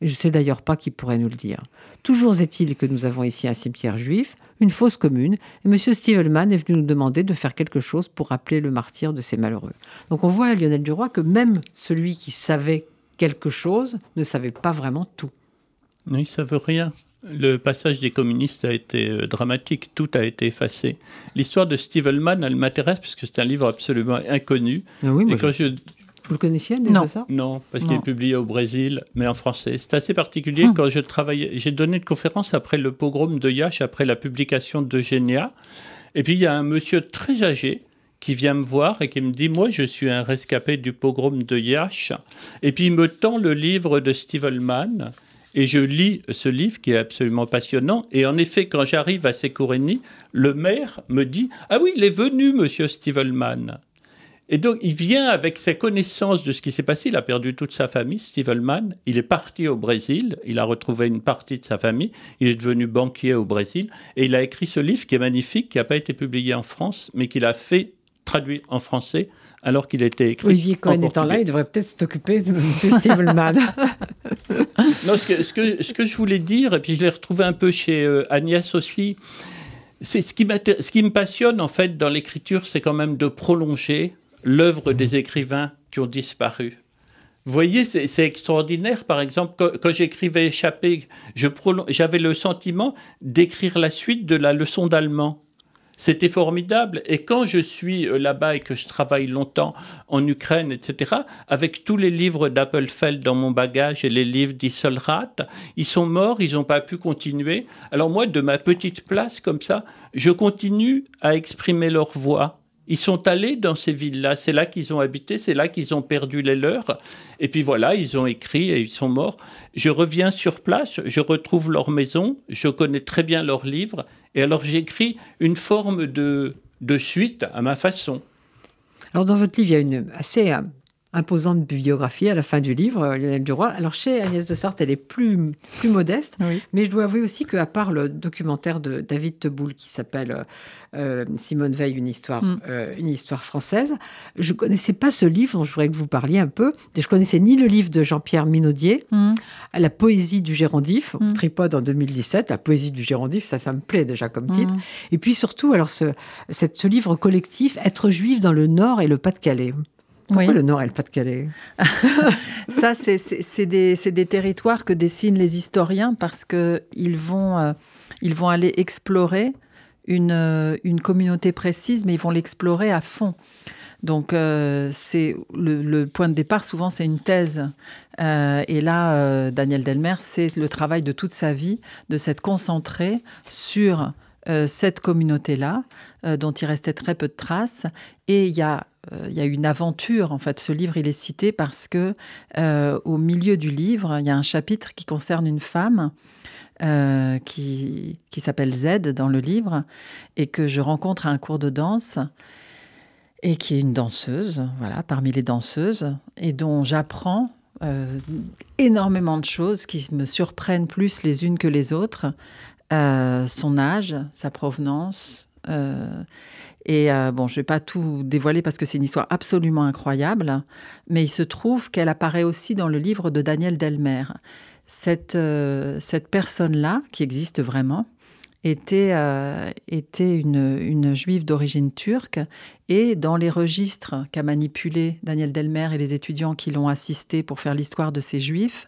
Et je ne sais d'ailleurs pas qui pourrait nous le dire. Toujours est-il que nous avons ici un cimetière juif, une fosse commune, et M. Stivelman est venu nous demander de faire quelque chose pour rappeler le martyre de ces malheureux. Donc on voit, Lionel Duroy, que même celui qui savait quelque chose ne savait pas vraiment tout. Non, il ne savait rien. Le passage des communistes a été dramatique, tout a été effacé. L'histoire de Stivelman, elle m'intéresse parce que c'est un livre absolument inconnu. Ah oui, et quand vous le connaissiez Non. ça ? Non, parce qu'il est publié au Brésil, mais en français. C'est assez particulier. Quand je travaillais, j'ai donné une conférence après le pogrom de Yach, après la publication d'Eugénia. Et puis il y a un monsieur très âgé qui vient me voir et qui me dit « Moi, je suis un rescapé du pogrom de Yach. » Et puis il me tend le livre de Stivelman. Et je lis ce livre qui est absolument passionnant. Et en effet, quand j'arrive à Sécurénie, le maire me dit « Ah oui, il est venu, monsieur Stivelman. » Et donc, il vient avec ses connaissances de ce qui s'est passé. Il a perdu toute sa famille, Stivelman. Il est parti au Brésil. Il a retrouvé une partie de sa famille. Il est devenu banquier au Brésil. Et il a écrit ce livre qui est magnifique, qui n'a pas été publié en France, mais qu'il a fait traduire en français alors qu'il était écrit Olivier Cohen en étant portugais. là, il devrait peut-être s'occuper de M. Stivelman. Non, ce que je voulais dire, et puis je l'ai retrouvé un peu chez Agnès aussi, c'est ce qui me passionne en fait dans l'écriture, c'est quand même de prolonger l'œuvre des écrivains qui ont disparu. Vous voyez, c'est extraordinaire. Par exemple, quand j'écrivais Échappée, j'avais le sentiment d'écrire la suite de la leçon d'allemand. C'était formidable. Et quand je suis là-bas et que je travaille longtemps en Ukraine, etc., avec tous les livres d'Appelfeld dans mon bagage et les livres d'Isselrath, ils sont morts, ils n'ont pas pu continuer. Alors moi, de ma petite place comme ça, je continue à exprimer leur voix. Ils sont allés dans ces villes-là, c'est là qu'ils ont habité, c'est là qu'ils ont perdu les leurs. Et puis voilà, ils ont écrit et ils sont morts. Je reviens sur place, je retrouve leur maison, je connais très bien leurs livres. Et alors j'écris une forme de suite à ma façon. Alors dans votre livre, il y a une assez imposante biographie à la fin du livre, Lionel Duroy. Alors chez Agnès de Sarthe, elle est plus modeste, Oui. mais je dois avouer aussi qu'à part le documentaire de David Teboul qui s'appelle Simone Veil, une histoire française, je ne connaissais pas ce livre dont je voudrais que vous parliez un peu. Je ne connaissais ni le livre de Jean-Pierre Minaudier, La poésie du Gérondif, Tripode en 2017. La poésie du Gérondif, ça me plaît déjà comme titre. Et puis surtout, alors ce livre collectif, Être juif dans le Nord et le Pas-de-Calais. Pourquoi le Nord et le Pas-de-Calais ? Ça, c'est des territoires que dessinent les historiens parce qu'ils vont aller explorer une communauté précise, mais ils vont l'explorer à fond. Donc, c'est le point de départ, souvent, c'est une thèse. Et là, Daniel Delmer, c'est le travail de toute sa vie, de s'être concentré sur cette communauté-là, dont il restait très peu de traces. Et il y a une aventure, en fait. Ce livre, il est cité parce que au milieu du livre, il y a un chapitre qui concerne une femme qui s'appelle Z dans le livre et que je rencontre à un cours de danse et qui est une danseuse, voilà, parmi les danseuses, et dont j'apprends énormément de choses qui me surprennent plus les unes que les autres. Son âge, sa provenance... Bon, je ne vais pas tout dévoiler parce que c'est une histoire absolument incroyable, mais il se trouve qu'elle apparaît aussi dans le livre de Daniel Delmer. Cette personne-là, qui existe vraiment, était une juive d'origine turque. Et dans les registres qu'a manipulé Daniel Delmer et les étudiants qui l'ont assisté pour faire l'histoire de ces juifs,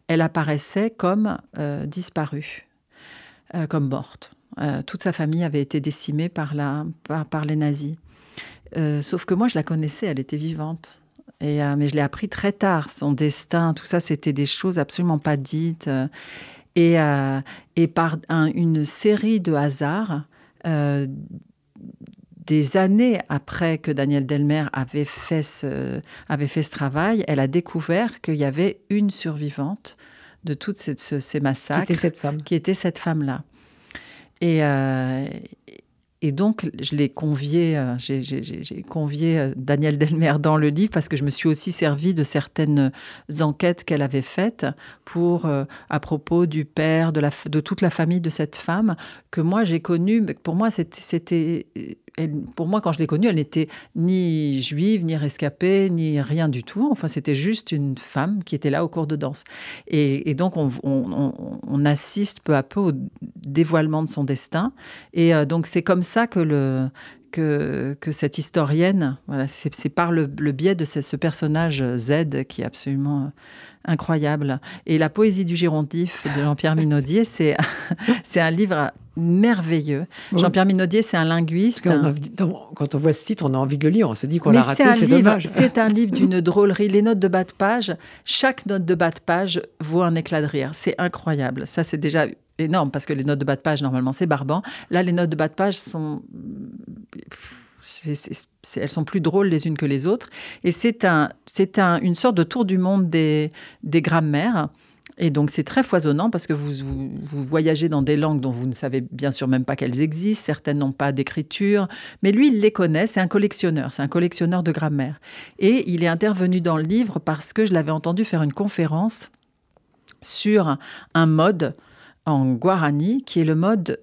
elle apparaissait comme disparue, comme morte. Toute sa famille avait été décimée par les nazis. Sauf que moi, je la connaissais, elle était vivante. Mais je l'ai appris très tard, son destin, tout ça, c'était des choses absolument pas dites. Et par une série de hasards, des années après que Daniel Delmer avait fait ce travail, elle a découvert qu'il y avait une survivante de tous ces massacres. Qui était cette femme-là. Et donc, je l'ai convié, j'ai convié Daniel Delmer dans le livre parce que je me suis aussi servie de certaines enquêtes qu'elle avait faites à propos du père, de toute la famille de cette femme que moi j'ai connue. Pour moi, quand je l'ai connue, elle n'était ni juive, ni rescapée, ni rien du tout. Enfin, c'était juste une femme qui était là au cours de danse. Et donc, on assiste peu à peu au dévoilement de son destin. Et donc, c'est comme ça que cette historienne, voilà, c'est par le biais de ce personnage Z qui est absolument incroyable. Et La poésie du Girondif de Jean-Pierre Minaudier, c'est un livre merveilleux. Oui. Jean-Pierre Minaudier, c'est un linguiste. Quand on voit ce titre, on a envie de le lire. On se dit qu'on l'a raté, c'est dommage. C'est un livre d'une drôlerie. Les notes de bas de page, chaque note de bas de page vaut un éclat de rire. C'est incroyable. Ça, c'est déjà énorme parce que les notes de bas de page, normalement, c'est barbant. Là, les notes de bas de page sont... elles sont plus drôles les unes que les autres. Et c'est une sorte de tour du monde des grammaires. Et donc, c'est très foisonnant parce que vous voyagez dans des langues dont vous ne savez bien sûr même pas qu'elles existent. Certaines n'ont pas d'écriture. Mais lui, il les connaît. C'est un collectionneur. C'est un collectionneur de grammaire. Et il est intervenu dans le livre parce que je l'avais entendu faire une conférence sur un mode en guarani, qui est le mode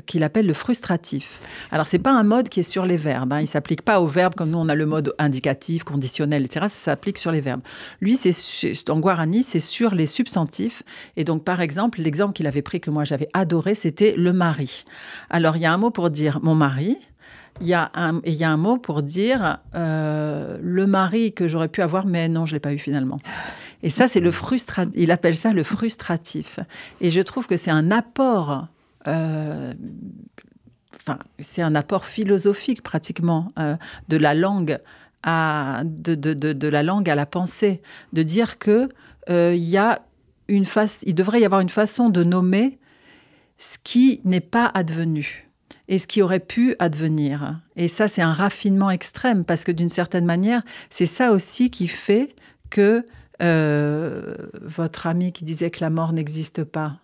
qu'il appelle le frustratif. Alors, ce n'est pas un mode qui est sur les verbes. Il ne s'applique pas aux verbes comme nous, on a le mode indicatif, conditionnel, etc. Ça s'applique sur les verbes. Lui, en guarani, c'est sur les substantifs. Et donc, par exemple, l'exemple qu'il avait pris, que moi j'avais adoré, c'était le mari. Alors, il y a un mot pour dire mon mari. Il y a un mot pour dire le mari que j'aurais pu avoir, mais non, je ne l'ai pas eu finalement. Et ça, c'est il appelle ça le frustratif. Et je trouve que c'est un apport, c'est un apport philosophique pratiquement de la langue de la langue à la pensée, de dire que il devrait y avoir une façon de nommer ce qui n'est pas advenu et ce qui aurait pu advenir. Et ça, c'est un raffinement extrême parce que d'une certaine manière, c'est ça aussi qui fait que votre ami qui disait que la mort n'existe pas,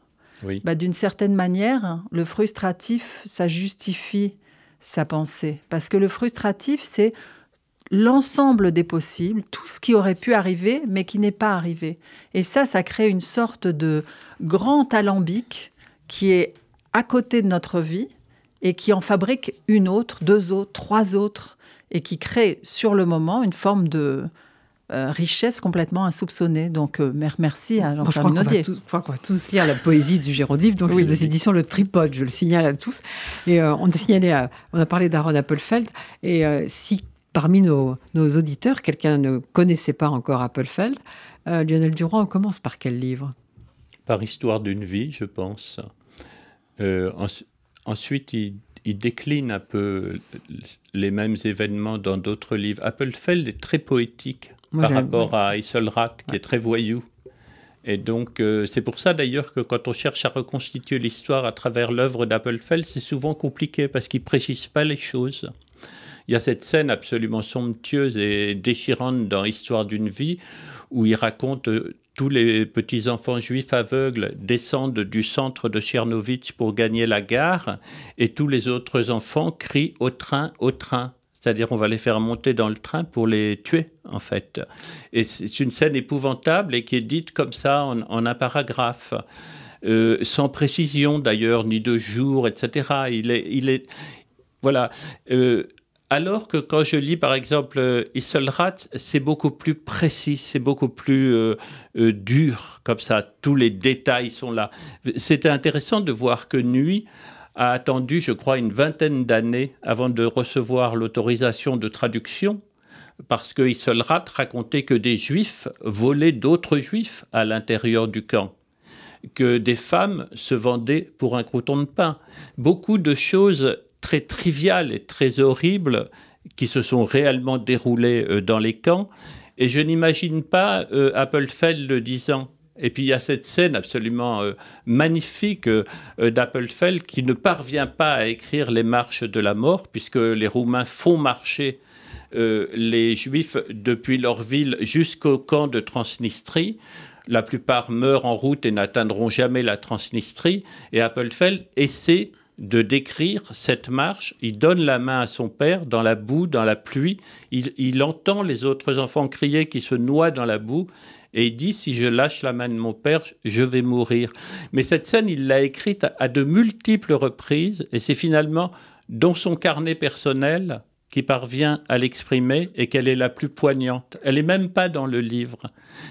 oui. D'une certaine manière, le frustratif, ça justifie sa pensée. Parce que le frustratif, c'est l'ensemble des possibles, tout ce qui aurait pu arriver, mais qui n'est pas arrivé. Et ça crée une sorte de grand alambic qui est à côté de notre vie et qui en fabrique une autre, deux autres, trois autres, et qui crée sur le moment une forme de richesse complètement insoupçonnée. Donc, merci à Jean-Pierre Minaudier. Je crois qu'on va tous lire La poésie du Girondif. Donc, oui, c'est des éditions Le Tripode, je le signale à tous. Et on a parlé d'Aaron Appelfeld. Et si parmi nos auditeurs, quelqu'un ne connaissait pas encore Appelfeld, Lionel Durand, on commence par quel livre ? Par Histoire d'une vie, je pense. Ensuite, il décline un peu les mêmes événements dans d'autres livres. Appelfeld est très poétique par rapport à Isselrath, qui est très voyou. Et donc, c'est pour ça d'ailleurs que quand on cherche à reconstituer l'histoire à travers l'œuvre d'Appelfeld, c'est souvent compliqué parce qu'il ne précise pas les choses. Il y a cette scène absolument somptueuse et déchirante dans Histoire d'une vie où il raconte tous les petits-enfants juifs aveugles descendent du centre de Tchernovitch pour gagner la gare et tous les autres enfants crient au train, au train. C'est-à-dire on va les faire monter dans le train pour les tuer, en fait. Et c'est une scène épouvantable et qui est dite comme ça en un paragraphe, sans précision d'ailleurs, ni de jour, etc. Il est voilà. Alors que quand je lis, par exemple, Isselrath, c'est beaucoup plus précis, c'est beaucoup plus dur, comme ça. Tous les détails sont là. C'était intéressant de voir que Nuit a attendu, je crois, une vingtaine d'années avant de recevoir l'autorisation de traduction, parce que Isselrath racontait que des Juifs volaient d'autres Juifs à l'intérieur du camp, que des femmes se vendaient pour un crouton de pain. Beaucoup de choses très triviales et très horribles qui se sont réellement déroulées dans les camps. Et je n'imagine pas Appelfeld le disant. Et puis il y a cette scène absolument magnifique d'Appelfeld qui ne parvient pas à écrire les marches de la mort, puisque les Roumains font marcher les Juifs depuis leur ville jusqu'au camp de Transnistrie. La plupart meurent en route et n'atteindront jamais la Transnistrie. Et Appelfeld essaie de décrire cette marche. Il donne la main à son père dans la boue, dans la pluie. Il entend les autres enfants crier qui se noient dans la boue. Et il dit, si je lâche la main de mon père, je vais mourir. Mais cette scène, il l'a écrite à de multiples reprises. Et c'est finalement dans son carnet personnel qui parvient à l'exprimer et qu'elle est la plus poignante. Elle n'est même pas dans le livre.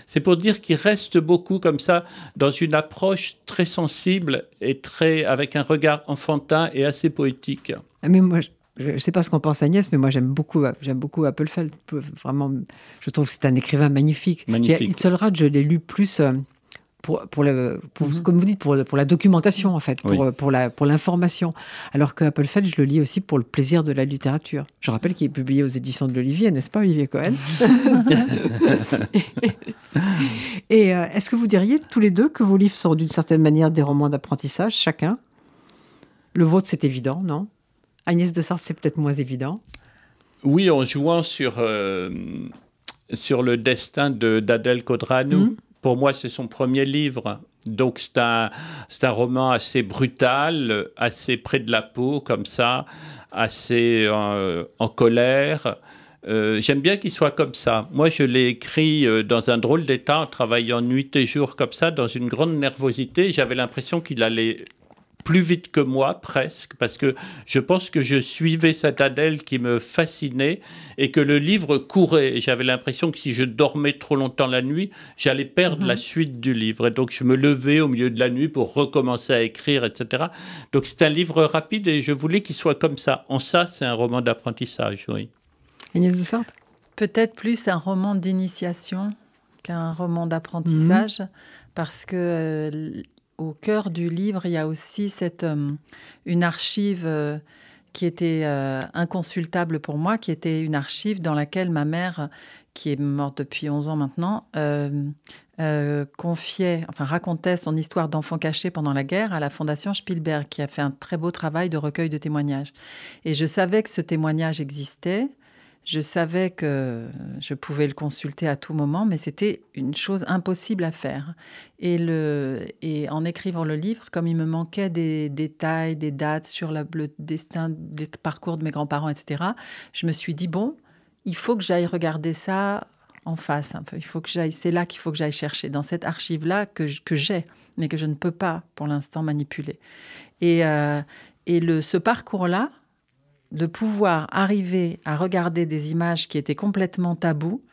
C'est pour dire qu'il reste beaucoup comme ça, dans une approche très sensible et avec un regard enfantin et assez poétique. Mais moi, je ne sais pas ce qu'en pense Agnès, mais moi j'aime beaucoup Appelfeld. Vraiment, je trouve que c'est un écrivain magnifique. Isselrath, je l'ai lu plus comme vous dites, pour la documentation, en fait, pour l'information. Alors que Appelfeld, je le lis aussi pour le plaisir de la littérature. Je rappelle qu'il est publié aux éditions de l'Olivier, n'est-ce pas, Olivier Cohen? Et est-ce que vous diriez tous les deux que vos livres sont d'une certaine manière des romans d'apprentissage, chacun? Le vôtre, c'est évident, non? Agnès de Sarthe, c'est peut-être moins évident. Oui, en jouant sur le destin d'Adèle Codranou. Pour moi, c'est son premier livre. Donc, c'est un roman assez brutal, assez près de la peau, comme ça, assez en colère. J'aime bien qu'il soit comme ça. Moi, je l'ai écrit dans un drôle d'état, en travaillant nuit et jour comme ça, dans une grande nervosité. J'avais l'impression qu'il allait plus vite que moi, presque, parce que je pense que je suivais cette Adèle qui me fascinait et que le livre courait. Et j'avais l'impression que si je dormais trop longtemps la nuit, j'allais perdre la suite du livre. Et donc, je me levais au milieu de la nuit pour recommencer à écrire, etc. Donc, c'est un livre rapide et je voulais qu'il soit comme ça. En ça, c'est un roman d'apprentissage, oui. Agnès de Sarthe ? Peut-être plus un roman d'initiation qu'un roman d'apprentissage, parce que... au cœur du livre, il y a aussi une archive qui était inconsultable pour moi, qui était une archive dans laquelle ma mère, qui est morte depuis 11 ans maintenant, racontait son histoire d'enfant caché pendant la guerre à la Fondation Spielberg, qui a fait un très beau travail de recueil de témoignages. Et je savais que ce témoignage existait. Je savais que je pouvais le consulter à tout moment, mais c'était une chose impossible à faire. Et en écrivant le livre, comme il me manquait des détails, des dates sur le destin, des parcours de mes grands-parents, etc., je me suis dit, bon, il faut que j'aille regarder ça en face un peu. C'est là qu'il faut que j'aille chercher, dans cette archive-là que j'ai, mais que je ne peux pas, pour l'instant, manipuler. Et ce parcours-là, de pouvoir arriver à regarder des images qui étaient complètement tabous,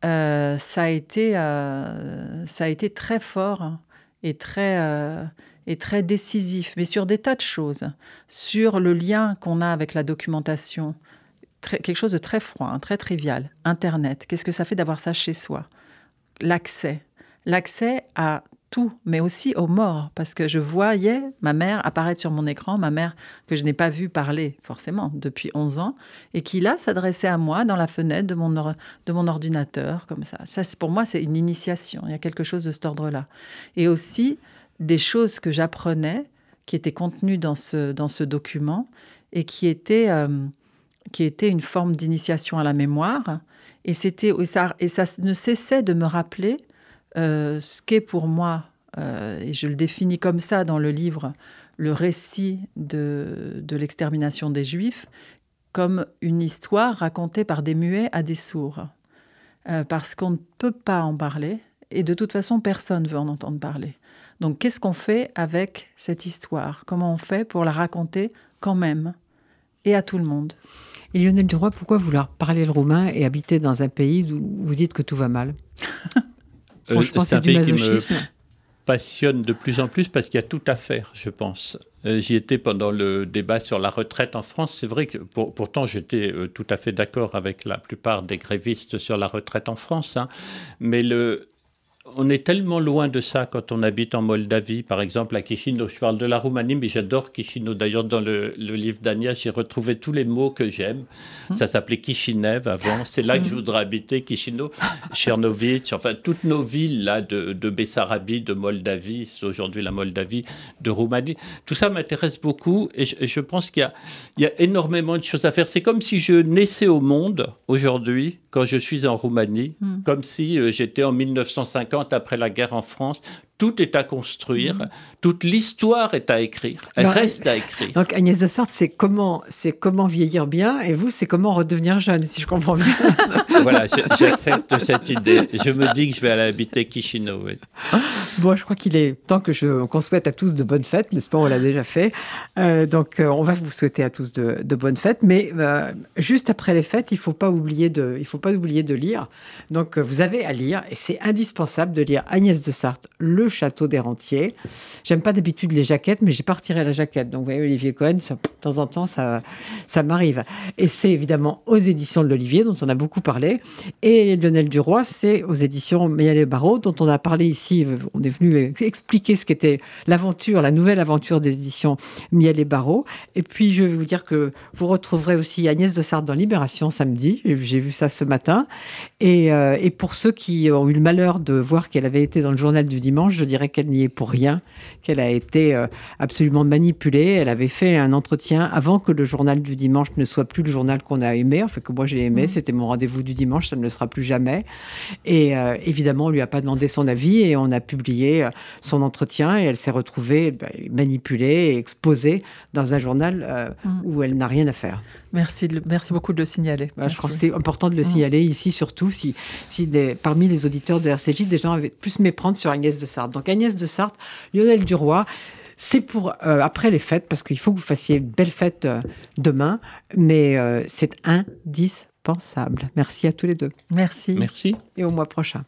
ça a été très fort et très décisif, mais sur des tas de choses, sur le lien qu'on a avec la documentation, quelque chose de très froid, très trivial, Internet, qu'est-ce que ça fait d'avoir ça chez soi, l'accès à tout, mais aussi aux morts, parce que je voyais ma mère apparaître sur mon écran, ma mère que je n'ai pas vue parler forcément depuis 11 ans, et qui là s'adressait à moi dans la fenêtre de mon ordinateur, comme ça. Ça, pour moi, c'est une initiation, il y a quelque chose de cet ordre-là. Et aussi des choses que j'apprenais, qui étaient contenues dans ce document, et qui étaient une forme d'initiation à la mémoire, et ça ne cessait de me rappeler ce qu'est pour moi, et je le définis comme ça dans le livre, le récit de l'extermination des Juifs, comme une histoire racontée par des muets à des sourds. Parce qu'on ne peut pas en parler, et de toute façon, personne ne veut en entendre parler. Donc, qu'est-ce qu'on fait avec cette histoire? Comment on fait pour la raconter quand même, et à tout le monde? Et Lionel Duroy, pourquoi vouloir parler le roumain et habiter dans un pays où vous dites que tout va mal? C'est un pays qui me passionne de plus en plus parce qu'il y a tout à faire, je pense. J'y étais pendant le débat sur la retraite en France. C'est vrai que pourtant j'étais tout à fait d'accord avec la plupart des grévistes sur la retraite en France, hein, mais on est tellement loin de ça quand on habite en Moldavie, par exemple à Chisinau. Je parle de la Roumanie, mais j'adore Chisinau. D'ailleurs, dans le livre d'Agnès, j'ai retrouvé tous les mots que j'aime. Ça s'appelait Kishinev avant. C'est là que je voudrais habiter, Chisinau, Tchernovitch, enfin toutes nos villes là de Bessarabie, de Moldavie, c'est aujourd'hui la Moldavie, de Roumanie. Tout ça m'intéresse beaucoup et je pense qu'il y a énormément de choses à faire. C'est comme si je naissais au monde aujourd'hui quand je suis en Roumanie, comme si j'étais en 1950 après la guerre en France. Tout est à construire, toute l'histoire est à écrire, elle reste à écrire. Donc Agnès de Sarthe, c'est comment vieillir bien, et vous, c'est comment redevenir jeune, si je comprends bien. Voilà, j'accepte cette idée. Je me dis que je vais aller habiter Chisinau. Oui. Bon, je crois qu'il est temps qu'on souhaite à tous de bonnes fêtes, n'est-ce pas? On l'a déjà fait. Donc, on va vous souhaiter à tous de bonnes fêtes, mais juste après les fêtes, il ne faut pas oublier de lire. Donc, vous avez à lire, et c'est indispensable de lire Agnès de Sarthe, Le Château des Rentiers. J'aime pas d'habitude les jaquettes, mais j'ai pas retiré la jaquette. Donc, vous voyez, Olivier Cohen, de temps en temps, ça m'arrive. Et c'est évidemment aux éditions de l'Olivier, dont on a beaucoup parlé. Et Lionel Duroy, c'est aux éditions Miel et Barreau, dont on a parlé ici. On est venu expliquer ce qu'était l'aventure, la nouvelle aventure des éditions Miel et Barreau. Et puis, je vais vous dire que vous retrouverez aussi Agnès de Sarthe dans Libération samedi. J'ai vu ça ce matin. Et pour ceux qui ont eu le malheur de voir qu'elle avait été dans le journal du dimanche, je dirais qu'elle n'y est pour rien, qu'elle a été absolument manipulée. Elle avait fait un entretien avant que le journal du dimanche ne soit plus le journal qu'on a aimé, enfin que moi j'ai aimé, c'était mon rendez-vous du dimanche, ça ne le sera plus jamais. Et évidemment, on lui a pas demandé son avis et on a publié son entretien et elle s'est retrouvée manipulée et exposée dans un journal où elle n'a rien à faire. Merci beaucoup de le signaler. Je crois que c'est important de le signaler ici, surtout si parmi les auditeurs de RCJ, des gens avaient pu se méprendre sur Agnès de Sarthe. Donc Agnès de Sarthe, Lionel Duroy, c'est pour après les fêtes, parce qu'il faut que vous fassiez une belle fête demain, mais c'est indispensable. Merci à tous les deux. Merci. Merci. Et au mois prochain.